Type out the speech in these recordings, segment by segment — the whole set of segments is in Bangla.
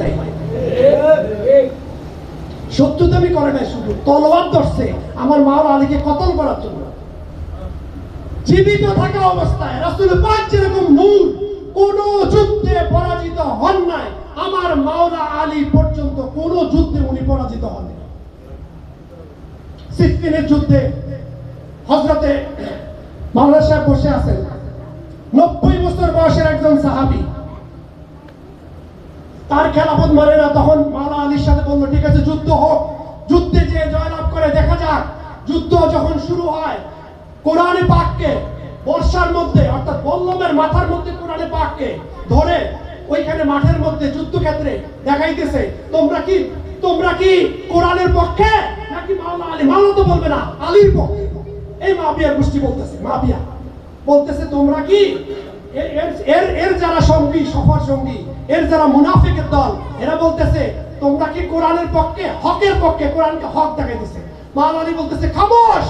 নাই। শত্রুতামি করে নাই, শুধু তলোয়ার ধরছে আমার মাওলা আলীকে কতল করার জন্য। জীবিত থাকা অবস্থায় রাসূল পাক যেরকম নূর কোন যুদ্ধে পরাজিত হন নাই, আমার মাওলা আলী পর্যন্ত কোন যুদ্ধে উনি পরাজিত হন নাই। সিফফিনের যুদ্ধে হযরতে মাওলানা সাহেব বসে আছেন, 90 বছর বয়সের একজন সাহাবী, তার খেলাফত মানে না। তখন মাওলানা আলীর সাথে বলল, ঠিক আছে যুদ্ধ হোক, যুদ্ধে যে জয়লাভ করে দেখা যাক। যুদ্ধ যখন শুরু হয়, কোরআনে পাককে বর্ষার মধ্যে অর্থাৎ বল্লমের মাথার মধ্যে কোরআনে পাককে ধরে ওইখানে মাঠের মধ্যে যুদ্ধক্ষেত্রে দেখাইতেছে, তোমরা কি কোরআনের পক্ষে নাকি মাওলানা আলী? মাওলানা তো বলবে না, আলীর পক্ষে। এই মাবিয়ার গোষ্ঠী বলতেছে, মাবিয়া বলতেছে তোমরা কি এর যারা সঙ্গী, সফর সঙ্গী, এর যারা মুনাফিকের দল, এরা বলতেছে তোমরা কি কোরআনের পক্ষে, হকের পক্ষে? কোরআনকে হক দেখাইতেছে। মাওলানা আলী বলতেছে খামোশ,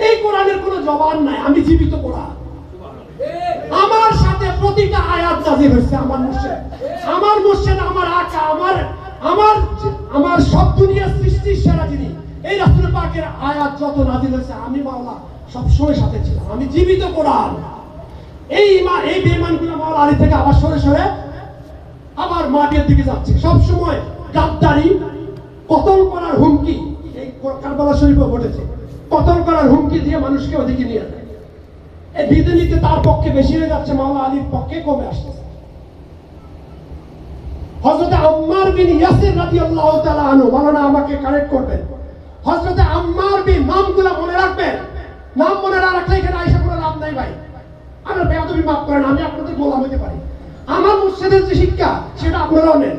এই কোরআনের কোনো জবান নাই, আমি জীবিত কোরআন। আমার সাথে প্রতিটা আয়াত নাযিল হয়েছে আমার মুর্শিদ, আমার আকা, আমার সব দুনিয়ার সৃষ্টির সেরা যিনি, এই রাসূল পাকের আয়াত যত নাযিল হয়েছে আমি মাওলা সবসময় সাথে ছিলাম, আমি জীবিত কোরআন। এই বেঈমানগুলো মাওলা আলী থেকে আবার সরে সরে আবার মাটির দিকে যাচ্ছে। সব সময় গাদ্দারি, কতল করার হুমকি, এই কারবালা শরীফে ঘটেছে, কতল করার হুমকি দিয়ে মানুষকে ওদিকে নিয়ে যায়। এই দিতে নিতে তার পক্ষে বেশি হয়ে যাচ্ছে, মাওলা আলীর পক্ষে কমে আসতেছে। হযরত আম্মার বিন ইয়াসির রাদিয়াল্লাহু তাআলা আনহু, মাওলানা আমাকে কারেক্ট করবেন, হযরত আম্মার বিন, নামগুলো মনে রাখবেন, নাম মনে না রাখলে এখানে আয়েশা কোনো লাভ নাই ভাই। আমার বেয়াদবি মাফ করেন, আমি আপনাদের গোলাম হতে পারি, আমার মুর্শিদের যে শিক্ষা সেটা আপনারাও নেন।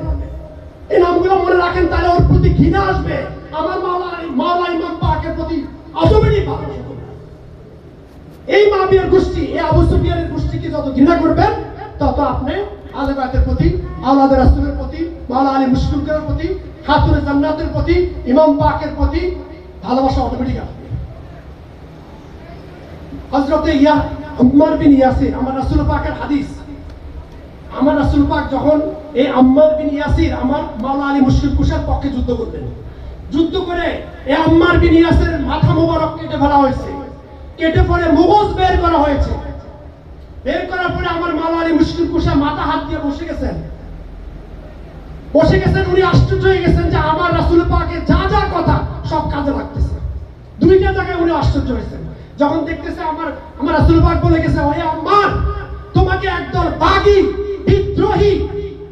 এই নামগুলো মনে রাখেন, তাহলে ওর প্রতি ঘৃণা আসবে, আমার মাওলা ইমাম পাকের প্রতি অটোমেটিক ভালো। এই মাবিয়ার গোষ্ঠী, এই আবু সুফিয়ানের গোষ্ঠীকে যত ঘৃণা করবেন, তত আপনি আহলে বাইতের প্রতি, আওলাদ রাসূলের প্রতি, মাওলা আলী মুশকিলের প্রতি, খাতুনে জান্নাতের প্রতি, ইমাম পাকের প্রতি ভালোবাসা অটোমেটিক আসবে। হযরতে আম্মার বিন ইয়াসির, আমার রাসূল পাকের হাদিস, আমার রাসূল পাক যখন এই আম্মার বিন ইয়াসির আমার মাওলা আলী মুশকিল কুশার পক্ষে যুদ্ধ করবেন, যুদ্ধ করে এই আম্মার বিন ইয়াসিরের মাথা মোবারক কেটে ফেলা হয়েছে, কেটে পরে মগজ বের করা হয়েছে। বের করার পরে আমার মাওলা আলী মুশকিল কুশা মাথা হাত দিয়ে বসে গেছেন। উনি আশ্চর্য হয়ে গেছেন যে আমার রাসূল পাকের যা যা কথা সব কাজে লাগতেছে। দুইটা জায়গায় উনি আশ্চর্য হয়েছেন যখন দেখতেছে আমার রাসূল পাক বলে গেছে, ওহে আম্মার, তোমাকে একদল বাগী, বিদ্রোহী,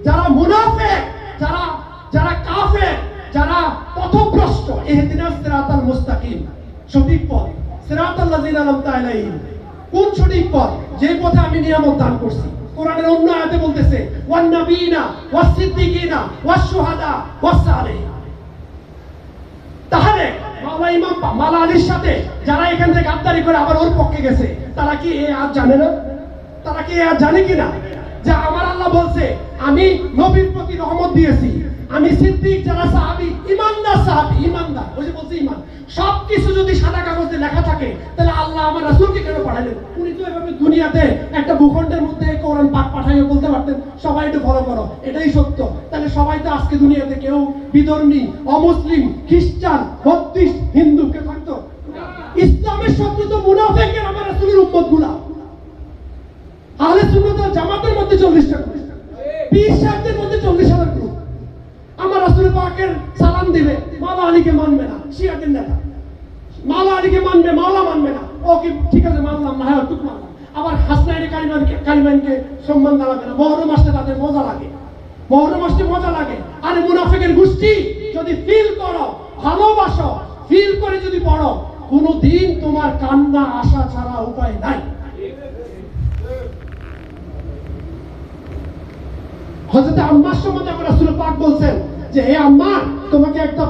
যারা মুনাফিক, যারা কাফের, যারা পথভ্রষ্ট, ইহদিনাস সিরাতাল মুস্তাকিম, সঠিক পথ, সিরাতাল লাযিনা আনআমতা আলাইহিম, কোন সঠিক পথ? যে পথে আমি নিয়ামত দান করছি। কোরআনের অন্য আয়াতে বলতেছে ওয়ান নাবিয়িনা ওয়াস সিদ্দিকিনা ওয়াস শুহাদা ওয়াস সালিহিন। তাহলে মাওলা আলীর সাথে যারা এখান থেকে গাদ্দারি করে আবার ওর পক্ষে গেছে, তারা কি এই আয়াত জানে না? তারা কি এই আয়াত জানে কিনা যে আমার আল্লাহ বলছে আমি নবীর প্রতি রহমত দিয়েছি, আমি সিদ্দিক, যারা সাহাবী, ইমানদার সাহাবী, ইমানদার, ওই যে বলছে ইমান, সবকিছু যদি সাদা কাগজে লেখা থাকে, তাহলে আল্লাহ আমার রাসূলকে কেন পাঠালেন? উনি তো এভাবে দুনিয়াতে একটা ভূখণ্ডের মধ্যে কোরআন পাক পাঠাইয়ে বলতে পারতেন সবাই একটু ফলো করো, এটাই সত্য। তাহলে সবাই তো আজকে দুনিয়াতে কেউ বিধর্মী, অমুসলিম, খ্রিস্টান, বৌদ্ধিস্ট, হিন্দু কে থাকতো? ইসলামের শত্রু তো মুনাফিকের, আমার রাসূলের উম্মতগুলা। আহলে সুন্নাত ওয়াল জামাতের মধ্যে 40টা গ্রুপ, পীর সাহেবদের মধ্যে 40,000 গ্রুপ। আমার রাসূল পাকের সালাম দিবে, মাওলা আলীকে মানবে না, শিয়াদের নেতা। মাওলা আলীকে মানবে, মাওলা মানবে না, ওকে ঠিক আছে মানলাম না, হ্যাঁ টুক মানলাম। আবার হাসনাইনে কারিমানকে সম্মান জানাবে না। মুহররম আসতে তাদের মজা লাগে, মুহররম আসতে মজা লাগে। আরে মুনাফিকের গোষ্ঠী, যদি ফিল করো, ভালোবাসো, ফিল করে যদি পড়ো, কোনদিন তোমার কান্না আসা ছাড়া উপায় নাই। হযরত আম্মার সম্বন্ধে আমার রাসূল পাক বলছেন যে হে আম্মা, তোমাকে একটা